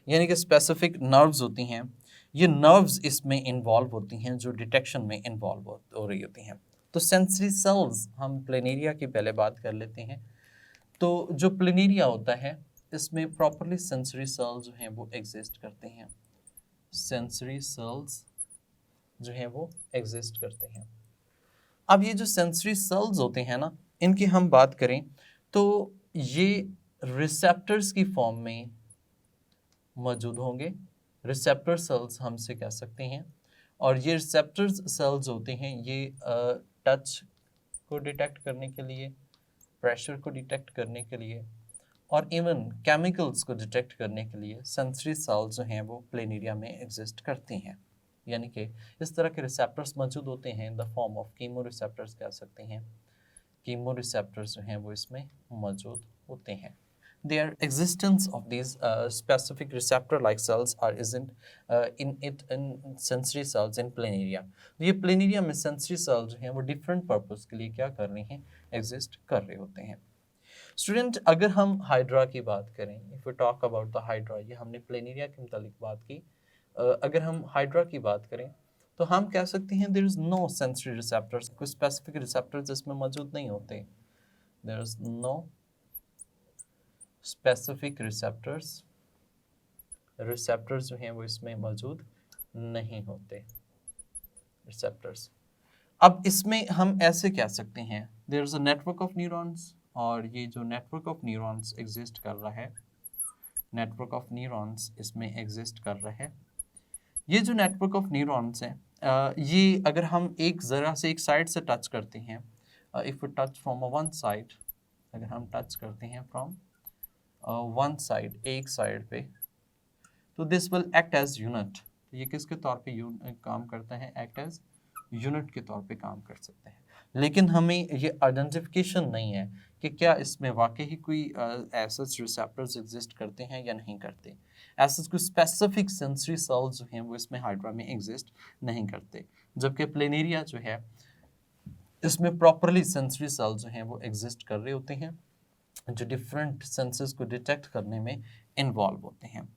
B: यानी कि स्पेसिफिक नर्व्स होती हैं, ये नर्व्स इसमें इन्वॉल्व होती हैं जो डिटेक्शन में इन्वॉल्व हो रही होती हैं। तो सेंसरी सेल्स, हम प्लेनेरिया की पहले बात कर लेते हैं। तो जो प्लेनेरिया होता है इसमें प्रॉपरली सेंसरी सेल्स जो हैं वो एग्जिस्ट करते हैं, सेंसरी सेल्स जो हैं वो एग्जिस्ट करते हैं। अब ये जो सेंसरी सेल्स होते हैं ना, इनकी हम बात करें तो ये रिसेप्टर्स की फॉर्म में मौजूद होंगे, रिसेप्टर सेल्स हमसे कह सकते हैं। और ये रिसेप्टर सेल्स होते हैं, ये टच को डिटेक्ट करने के लिए, प्रेशर को डिटेक्ट करने के लिए और इवन केमिकल्स को डिटेक्ट करने के लिए सेंसरी सेल्स जो हैं वो प्लेनेरिया में एग्जिस्ट करती हैं। यानी कि इस तरह के रिसेप्टर्स मौजूद होते हैं in the form of chemo receptors कह सकते हैं। कीमो रिसेप्टर्स जो हैं वो इसमें मौजूद होते हैं। Their existence of these specific receptor-like cells are isn't in sensory cells in planaria। ये planaria में sensory cells जो हैं वो different purpose के लिए क्या कर रही हैं, exist कर रहे होते हैं। स्टूडेंट, अगर हम हाइड्रा की बात करें, if we talk about the hydra, ये हमने प्लेनेरिया के मुतालिक बात की। अगर हम हाइड्रा की बात करें तो हम कह सकते हैं there is no sensory receptors, कोई स्पेसिफिक रिसेप्टर्स इसमें मौजूद नहीं होते, there is no specific receptors, receptors जो हैं वो इसमें मौजूद नहीं होते, रिसेप्टर्स। अब इसमें हम ऐसे कह सकते हैं there is a network of neurons, और ये जो नेटवर्क ऑफ न्यूरॉन्स एग्जिस्ट कर रहा है, नेटवर्क ऑफ न्यूरॉन्स इसमें एग्जिस्ट कर रहा है। ये जो नेटवर्क ऑफ न्यूरॉन्स हैं, ये अगर हम एक ज़रा से एक साइड से टच करते हैं, if you touch from one side, अगर हम टच करते हैं फ्रॉम वन साइड, एक साइड पे, तो this will act as unit. तो ये किसके तौर पे काम करता है, एक्ट एज यूनिट के तौर पे काम कर सकते हैं। लेकिन हमें ये आइडेंटिफिकेशन नहीं है कि क्या इसमें वाकई ही कोई ऐसे रिसेप्टर्स एग्जिस्ट करते हैं या नहीं करते। ऐसे कोई स्पेसिफिक सेंसरी सेल्स जो हैं वो इसमें हाइड्रा में एग्जिस्ट नहीं करते, जबकि प्लेनेरिया जो है इसमें प्रॉपरली सेंसरी सेल्स जो हैं वो एग्जिस्ट कर रहे होते हैं, जो डिफरेंट सेंसेस को डिटेक्ट करने में इन्वॉल्व होते हैं।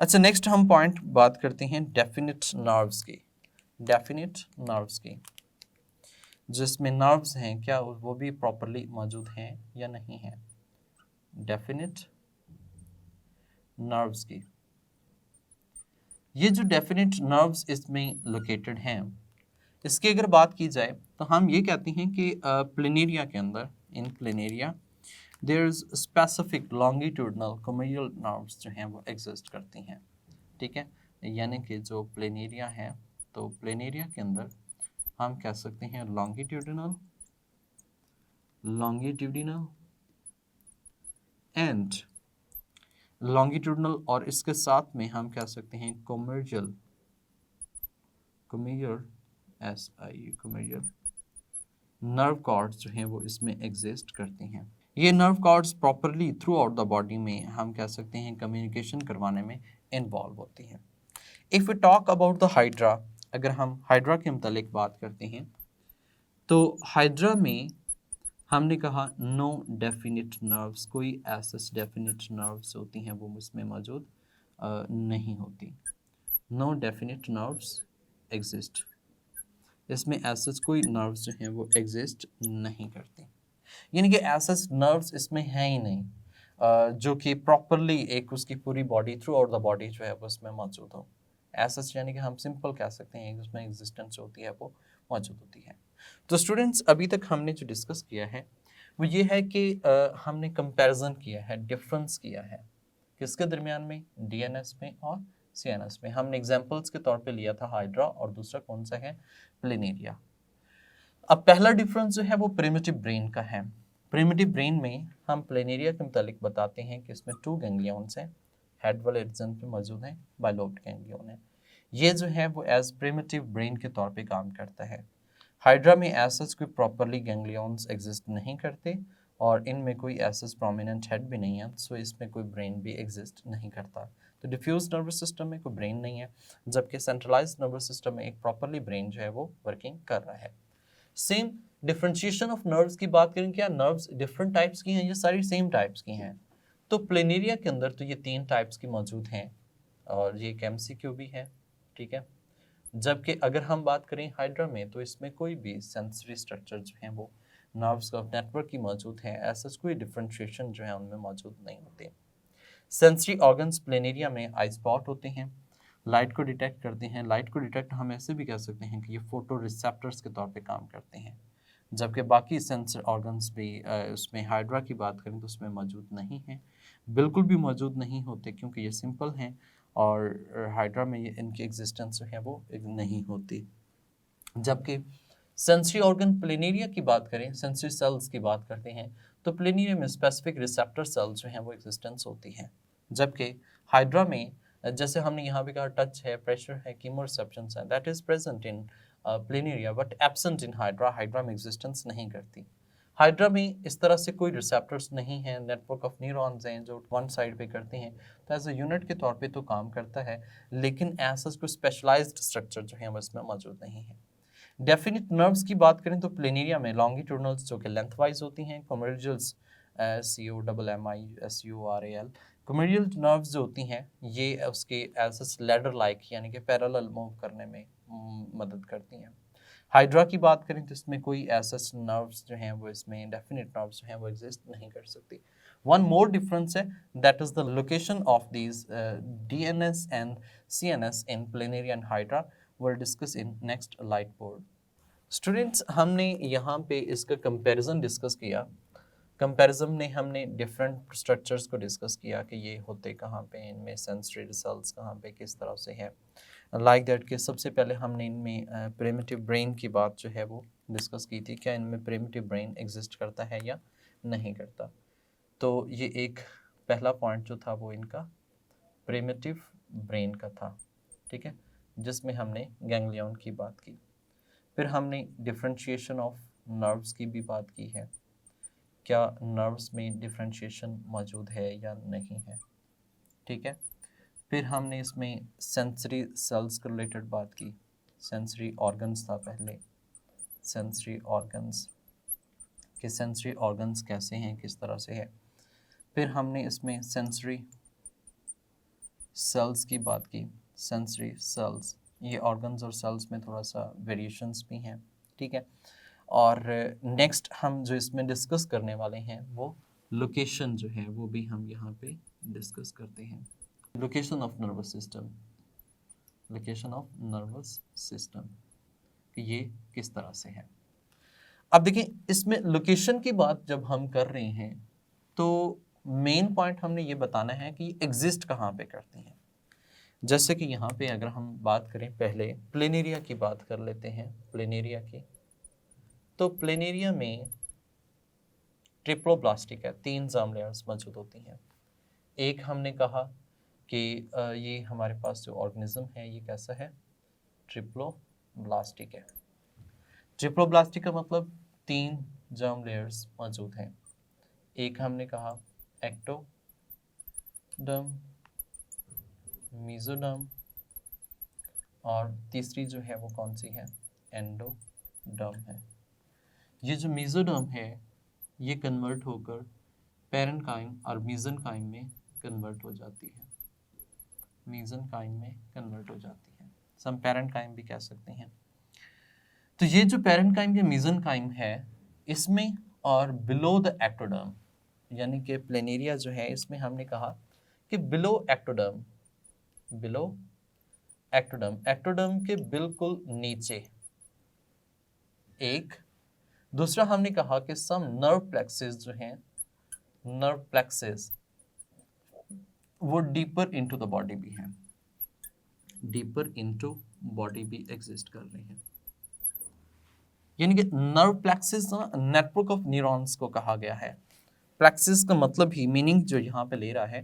B: अच्छा, नेक्स्ट हम पॉइंट बात करते हैं डेफिनिट नर्व्स की, डेफिनिट नर्व्स की, जिसमें नर्व्स हैं क्या वो भी प्रॉपरली मौजूद हैं या नहीं हैं, डेफिनिट नर्व्स की। ये जो डेफिनिट नर्व्स इसमें लोकेटेड हैं, इसकी अगर बात की जाए तो हम ये कहते हैं कि प्लेनेरिया के अंदर, in planaria there is specific longitudinal comedial nerves जो हैं वो एग्जिस्ट करती हैं। ठीक है, यानी कि जो प्लेनेरिया है, तो प्लेनेरिया के अंदर हम कह सकते हैं लॉन्गिट्यूडिनल एंड लॉन्गिट्यूडिनल, और इसके साथ में हम कह सकते हैं कोमेडियल नर्व कॉर्ड्स जो हैं वो इसमें एग्जिस्ट करती हैं। ये nerve cords properly throughout the body में हम कह सकते हैं कम्युनिकेशन करवाने में इन्वॉल्व होती हैं। If you talk about the hydra, अगर हम हाइड्रा के मुतालिक बात करते हैं तो हाइड्रा में हमने कहा नो डेफिनिट नर्व्स, कोई ऐसे डेफिनिट नर्व्स होती हैं वो इसमें मौजूद नहीं होती, नो डेफिनिट नर्व्स एग्जिस्ट, इसमें ऐसे कोई नर्व्स जो हैं वो एग्जिस्ट नहीं करती, यानी कि ऐसे नर्व्स इसमें हैं ही नहीं जो कि प्रॉपरली एक उसकी पूरी body through out the body जो है वो उसमें मौजूद हो, ऐसा यानी कि हम सिंपल कह सकते हैं उसमें एग्जिस्टेंस होती है वो मौजूद होती है। तो स्टूडेंट्स अभी तक हमने जो डिस्कस किया है वो ये है कि हमने कंपैरिजन किया है, डिफरेंस किया है किसके दरमियान में, डीएनएस में और सीएनएस में। हमने एग्जांपल्स के तौर पे लिया था हाइड्रा और दूसरा कौन सा है, प्लेनेरिया। अब पहला डिफरेंस जो है वो प्रिमिटिव ब्रेन का है। प्रिमिटिव ब्रेन में हम प्लेनेरिया के मुतालिक बताते हैं कि इसमें 2 गैंग्लियंस हैं, हेड वाले रीजन पे मौजूद हैं, बाइलोब्ड गैंग्लियन है। ये जो है वो एज प्रिमिटिव ब्रेन के तौर पे काम करता है। हाइड्रा में एसस कोई प्रॉपरली गैंग्लियंस एग्जिस्ट नहीं करते और इनमें कोई एसस प्रोमिनेंट हेड भी नहीं है, सो इसमें कोई ब्रेन भी एग्जिस्ट नहीं करता। तो डिफ्यूज नर्वस सिस्टम में कोई ब्रेन नहीं है, जबकि सेंट्रलाइज्ड नर्वस सिस्टम में एक प्रॉपरली ब्रेन जो है वो वर्किंग कर रहा है। सेम डिफरेंशिएशन ऑफ नर्व्स की बात करें, क्या नर्व्स डिफरेंट टाइप्स की हैं, ये सारी सेम टाइप्स की हैं। तो प्लेनेरिया के अंदर तो ये 3 टाइप्स की मौजूद हैं और ये एक एमसीक्यू भी है, ठीक है। जबकि अगर हम बात करें हाइड्रा में तो इसमें कोई भी सेंसरी स्ट्रक्चर जो है वो नर्व्स का नेटवर्क की मौजूद है, ऐसा कोई डिफरेंशिएशन जो है उनमें मौजूद नहीं होते। सेंसरी ऑर्गन्स प्लेनेरिया में आई स्पॉट होते हैं, लाइट को डिटेक्ट करते हैं। लाइट को डिटेक्ट हम ऐसे भी कह सकते हैं कि ये फोटो रिसेप्टर्स के तौर पे काम करते हैं, जबकि बाकी सेंसर ऑर्गन्स भी उसमें हाइड्रा की बात करें तो उसमें मौजूद नहीं है, बिल्कुल भी मौजूद नहीं होते क्योंकि ये सिंपल हैं और हाइड्रा में ये इनकी एग्जिस्टेंस जो है वो नहीं होती। जबकि सेंसरी ऑर्गन प्लेनेरिया की बात करें, सेंसरी सेल्स की बात करते हैं तो प्लेनेरिया में स्पेसिफिक रिसेप्टर सेल्स जो हैं वो एग्जिस्टेंस होती हैं, जबकि हाइड्रा में जैसे हमने यहाँ भी कहा टच है, प्रेशर है, कीमोरिसेप्शन है, that is present in planaria but absent in hydra. Hydra में एग्जिस्टेंस नहीं करती। हाइड्रा में इस तरह से कोई रिसेप्टर्स नहीं हैं, नेटवर्क ऑफ न्यूरॉन्स हैं जो वन साइड पे करते हैं, तो एज अ यूनिट के तौर पे तो काम करता है, लेकिन ऐसा कोई स्पेशलाइज्ड स्ट्रक्चर जो है वो इसमें मौजूद नहीं है। डेफिनिट नर्व्स की बात करें तो प्लेनेरिया में लॉन्गिट्यूडनल्स जो कि लेंथवाइज होती हैं, कॉमेडियल्स COMMISURAL कॉमेडियल नर्व्स जो होती हैं ये उसके एज लैडर लाइक यानी कि पैरेलल मूव करने में मदद करती हैं। हाइड्रा की बात करें तो इसमें कोई ऐसा नर्व्स जो हैं वो इसमें डेफिनेट नर्व्स जो हैं वो एग्जिस्ट नहीं कर सकती। वन मोर डिफरेंस है, that is the location of these DNS and CNS in planaria and hydra will discuss in next light board. Students हमने यहाँ पे इसका कंपैरिजन डिस्कस किया। कंपैरिजन में हमने डिफरेंट स्ट्रक्चर्स को डिस्कस किया कि ये होते कहाँ पे, इनमें सेंसरी रिजल्ट्स कहाँ पे किस तरह से है, लाइक दैट कि सबसे पहले हमने इनमें प्रिमिटिव ब्रेन की बात जो है वो डिस्कस की थी, क्या इनमें प्रिमिटिव ब्रेन एग्जिस्ट करता है या नहीं करता। तो ये एक पहला पॉइंट जो था वो इनका प्रिमिटिव ब्रेन का था, ठीक है, जिसमें हमने गैंग्लियन की बात की। फिर हमने डिफरेंशिएशन ऑफ नर्व्स की भी बात की है, क्या नर्व्स में डिफरेंशिएशन मौजूद है या नहीं है, ठीक है। फिर हमने इसमें सेंसरी सेल्स के रिलेटेड बात की, सेंसरी ऑर्गन्स था पहले, सेंसरी ऑर्गन्स कि सेंसरी ऑर्गन्स कैसे हैं, किस तरह से है। फिर हमने इसमें सेंसरी सेल्स की बात की, सेंसरी सेल्स, ये ऑर्गन्स और सेल्स में थोड़ा सा वेरिएशंस भी हैं, ठीक है। और नेक्स्ट हम जो इसमें डिस्कस करने वाले हैं वो लोकेशन जो है वो भी हम यहाँ पे डिस्कस करते हैं। Location of nervous system, location of nervous system ये किस तरह से है। अब देखिए इसमें लोकेशन की बात जब हम कर रहे हैं तो मेन पॉइंट हमने ये बताना है कि एग्जिस्ट कहाँ पे करती हैं। जैसे कि यहाँ पे अगर हम बात करें, पहले प्लेनेरिया की बात कर लेते हैं, प्लेनेरिया की। तो प्लेनेरिया में ट्रिप्लोब्लास्टिक है, 3 जर्म लेयर्स मौजूद होती हैं। एक हमने कहा कि ये हमारे पास जो ऑर्गेनिज्म है ये कैसा है, ट्रिप्लोब्लास्टिक है। ट्रिप्लोब्लास्टिक का मतलब 3 जर्म लेयर्स मौजूद हैं। एक हमने कहा एक्टोडर्म, मेसोडर्म और तीसरी जो है वो कौन सी है, एंडोडर्म है। ये जो मेसोडर्म है ये कन्वर्ट होकर पैरेन्काइम और मेसेनकाइम में कन्वर्ट हो जाती है, मेसेनकाइम में कन्वर्ट हो जाती है, हम पैरेन्काइम भी कह सकते हैं। तो ये जो पैरेन्काइम या मेसेनकाइम है इसमें और बिलो द एक्टोडर्म यानी कि प्लेनेरिया जो है इसमें हमने कहा कि below ectoderm, below ectoderm, ectoderm के बिल्कुल नीचे एक, दूसरा हमने कहा कि सम नर्व प्लेक्सेस जो हैं, नर्व प्लेक्सेस वो डीपर इनटू द बॉडी भी हैं, डीपर इनटू बॉडी भी एग्जिस्ट कर रहे हैं। यानी कि nerve plexuses network of neurons को कहा गया है। प्लेक्सिस का मतलब ही मीनिंग जो यहाँ पे ले रहा है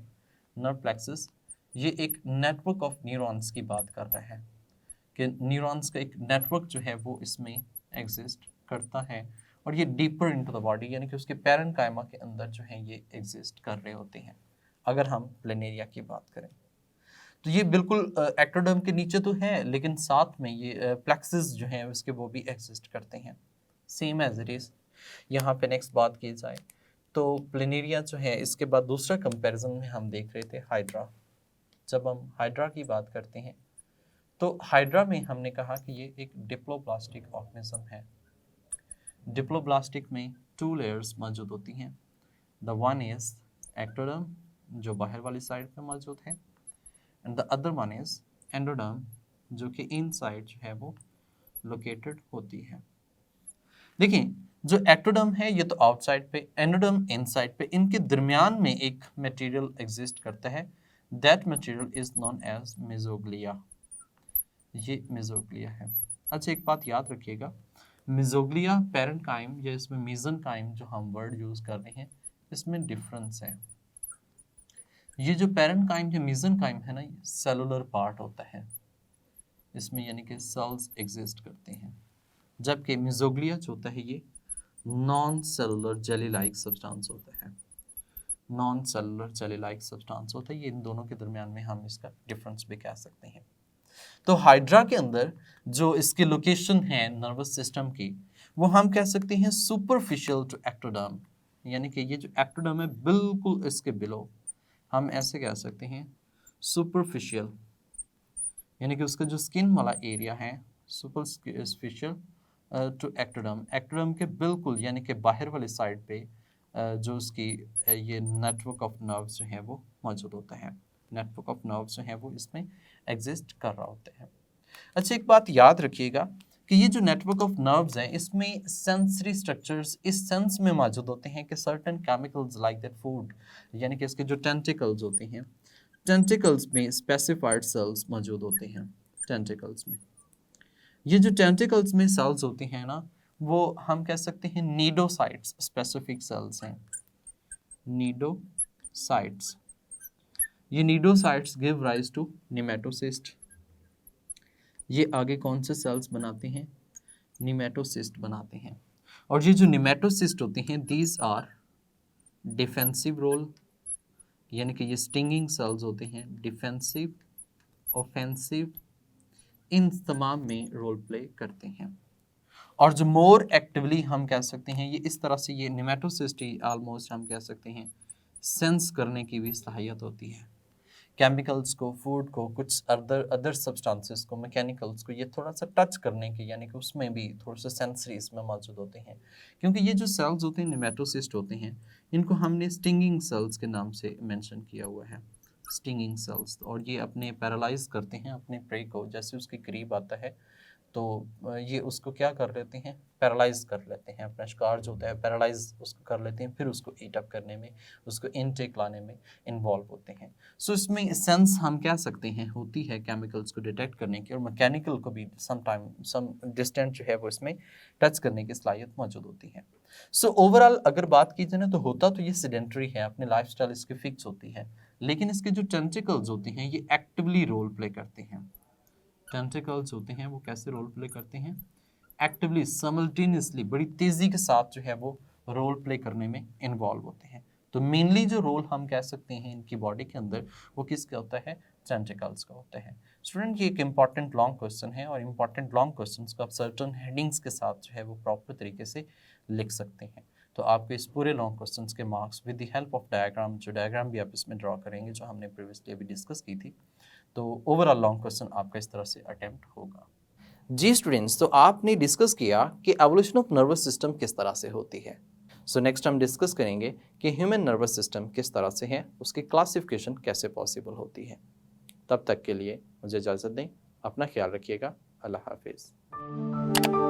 B: नर्व प्लेक्सिस, ये एक नेटवर्क ऑफ न्यूरॉन्स की बात कर रहा है कि न्यूरॉन्स का एक नेटवर्क जो है वो इसमें एग्जिस्ट करता है और ये डीपर इनटू द बॉडी यानी कि उसके पैरेन्काइमा के अंदर जो है ये एग्जिस्ट कर रहे होते हैं। अगर हम प्लेनेरिया की बात करें तो ये बिल्कुल एक्टोडर्म के नीचे तो है, लेकिन साथ में ये प्लेक्सिस जो हैं उसके वो भी एग्जिस्ट करते हैं, सेम एज इट इज़। यहाँ पे नेक्स्ट बात की जाए तो प्लेनेरिया जो है, इसके बाद दूसरा कंपैरिजन में हम देख रहे थे हाइड्रा। जब हम हाइड्रा की बात करते हैं तो हाइड्रा में हमने कहा कि ये एक डिप्लोब्लास्टिक ऑर्गेनिज्म है। डिप्लोब्लास्टिक में 2 लेयर्स मौजूद होती हैं। द वन इज एक्टोडर्म जो बाहर वाली साइड पे मौजूद है, and the other one is endoderm जो कि इनसाइड जो है वो लोकेटेड होती है। देखिए जो एक्टोडर्म है ये तो आउटसाइड पे, एंडोडर्म इनसाइड पे, इनके दरमियान में एक मटेरियल एग्जिस्ट करता है। That material is known as mesoglea. ये मेसोग्लिया है। अच्छा एक बात याद रखिएगा, मेसोग्लिया पैरेन्काइम या इसमें मेसेनकाइम जो हम वर्ड यूज कर रहे हैं इसमें डिफरेंस है। ये जो पैरेन्काइम या मेसेनकाइम है ना, ये सेलुलर पार्ट होता है इसमें, यानी कि सेल्स एग्जिस्ट करते हैं, जबकि मेसोग्लिया जो होता है ये non cellular jelly like substance होता है। Non cellular jelly like substance होता है, ये इन दोनों के दरमियान में हम इसका डिफरेंस भी कह सकते हैं। तो हाइड्रा के अंदर जो इसकी लोकेशन है नर्वस सिस्टम की, वो हम कह सकते हैं सुपरफिशियल टू एक्टोडर्म, यानी कि ये जो एक्टोडर्म है बिल्कुल इसके बिलो, हम ऐसे कह सकते हैं सुपरफिशियल, यानी कि उसका जो स्किन वाला एरिया है सुपरफिशियल टू एक्टोडर्म, एक्टोडर्म के बिल्कुल यानी कि बाहर वाली साइड पे जो उसकी ये नेटवर्क ऑफ नर्व्स जो है वो मौजूद होता है। नेटवर्क ऑफ नर्व्स जो है वो इसमें एग्जिस्ट कर रहा होता है। अच्छा एक बात याद रखिएगा कि ये जो नेटवर्क ऑफ नर्व्स हैं इसमें सेंसरी स्ट्रक्चर्स इस सेंस में मौजूद होते हैं कि certain chemicals like that food, यानी कि इसके जो टेंटिकल्स होते हैं, टेंटिकल्स में स्पेसिफाइड सेल्स मौजूद होते हैं। टेंटिकल्स में ये जो टेंटिकल्स में सेल्स होती हैं ना, वो हम कह सकते हैं नीडोसाइट्स स्पेसिफिक सेल्स हैं। नीडोसाइट्स, ये cnidocytes give rise to nematocyst. ये आगे कौन से सेल्स बनाते हैं? निमेटोसिस्ट बनाते हैं। और ये जो निमेटोसिस्ट होते हैं दीज आर डिफेंसिव रोल, यानी कि ये स्टिंगिंग सेल्स होते हैं, डिफेंसिव ऑफेंसिव इन तमाम में रोल प्ले करते हैं। और जो मोर एक्टिवली हम कह सकते हैं ये इस तरह से, ये निमेटोसिस्ट ही ऑलमोस्ट हम कह सकते हैं सेंस करने की भी सहायत होती है। केमिकल्स को, फूड को, कुछ अदर सब्सटेंसेस को, मैकेनिकल्स को ये थोड़ा सा टच करने के, यानी कि उसमें भी थोड़ा सा सेंसरी इसमें मौजूद होते हैं। क्योंकि ये जो सेल्स होते हैं निमेटोसिस्ट होते हैं, इनको हमने स्टिंगिंग सेल्स के नाम से मेंशन किया हुआ है, स्टिंगिंग सेल्स। और ये अपने पैरालाइज करते हैं अपने प्रे को, जैसे उसके करीब आता है तो ये उसको क्या कर लेते हैं, पैरालाइज कर लेते हैं, अपना शिकार जो होता है पैरालाइज उसको कर लेते हैं, फिर उसको ईट अप करने में, उसको इनटेक लाने में इन्वॉल्व होते हैं। सो इसमें सेंस हम कह सकते हैं होती है केमिकल्स को डिटेक्ट करने की, और मैकेनिकल को भी सम डिस्टेंट जो है वो इसमें टच करने की सलाहियत मौजूद होती है। सो ओवरऑल अगर बात की जाए ना तो होता तो ये सेडेंटरी है, अपने लाइफस्टाइल इसकी फिक्स होती है, लेकिन इसके जो टेंटिकल्स होते हैं ये एक्टिवली रोल प्ले करते हैं। टेंटिकल्स होते हैं वो कैसे रोल प्ले करते हैं? एक्टिवली, साइमल्टेनियसली, बड़ी तेजी के साथ जो है वो रोल प्ले करने में इन्वॉल्व होते हैं। तो मेनली जो रोल हम कह सकते हैं इनकी बॉडी के अंदर वो किसका होता है? टेंटिकल्स का होता है। स्टूडेंट ये एक इंपॉर्टेंट लॉन्ग क्वेश्चन है, और इंपॉर्टेंट लॉन्ग क्वेश्चन को आप सर्टन हेडिंग्स के साथ जो है वो प्रॉपर तरीके से लिख सकते हैं। तो आपके इस पूरे लॉन्ग क्वेश्चन के marks with the help of diagram, जो डायग्राम भी आप इसमें ड्रॉ करेंगे जो हमने प्रीवियसली अभी डिस्कस की थी, तो ओवरऑल लॉन्ग क्वेश्चन आपका इस तरह से अटेम्प्ट होगा।
A: जी स्टूडेंट्स, तो आपने डिस्कस किया कि एवोल्यूशन ऑफ नर्वस सिस्टम किस तरह से होती है। सो नेक्स्ट हम डिस्कस करेंगे कि ह्यूमन नर्वस सिस्टम किस तरह से है, उसकी क्लासिफिकेशन कैसे पॉसिबल होती है। तब तक के लिए मुझे इजाज़त दें। अपना ख्याल रखिएगा। अल्लाह हाफिज़।